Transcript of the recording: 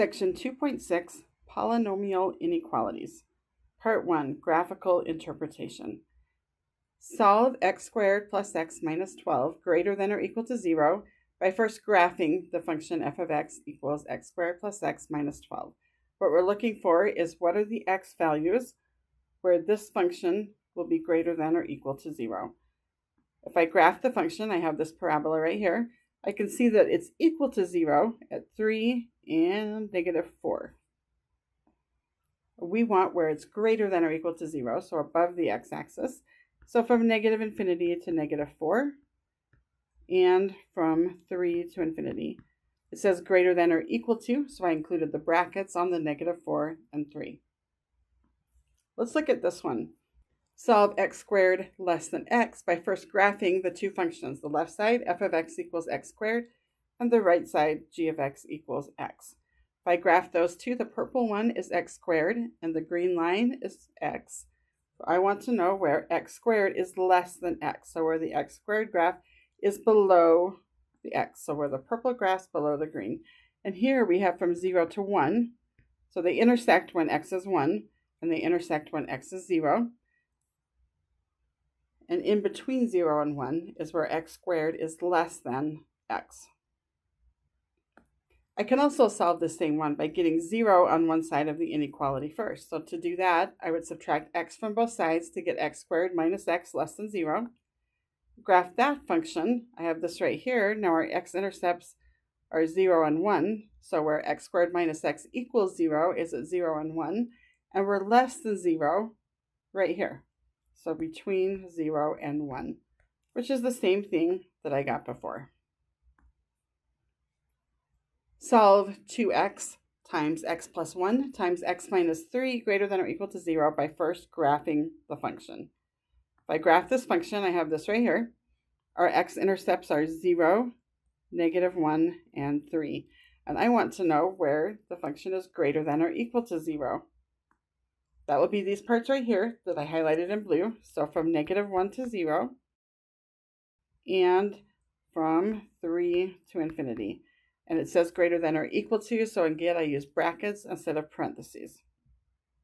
Section 2.6, Polynomial Inequalities. Part 1, Graphical Interpretation. Solve x squared plus x minus 12 greater than or equal to 0 by first graphing the function f of x equals x squared plus x minus 12. What we're looking for is what are the x values where this function will be greater than or equal to 0. If I graph the function, I have this parabola right here. I can see that it's equal to 0 at 3 and negative 4. We want where it's greater than or equal to 0, so above the x-axis. So from negative infinity to negative 4, and from 3 to infinity. It says greater than or equal to, so I included the brackets on the negative 4 and 3. Let's look at this one. Solve x squared less than x by first graphing the two functions. The left side, f of x equals x squared, and the right side, g of x equals x. If I graph those two, the purple one is x squared, and the green line is x. So I want to know where x squared is less than x, so where the x squared graph is below the x, so where the purple graph's below the green. And here we have from 0 to 1, so they intersect when x is 1, and they intersect when x is 0. And in between 0 and 1 is where x squared is less than x. I can also solve the same one by getting 0 on one side of the inequality first. So to do that, I would subtract x from both sides to get x squared minus x less than 0. Graph that function. I have this right here. Now our x-intercepts are 0 and 1. So where x squared minus x equals 0 is at 0 and 1. And we're less than 0 right here. So between 0 and 1, which is the same thing that I got before. Solve 2x times x plus 1 times x minus 3 greater than or equal to 0 by first graphing the function. If I graph this function, I have this right here. Our x-intercepts are 0, negative 1, and 3. And I want to know where the function is greater than or equal to 0. That will be these parts right here that I highlighted in blue. So from negative 1 to 0 and from 3 to infinity. And it says greater than or equal to, so again I use brackets instead of parentheses.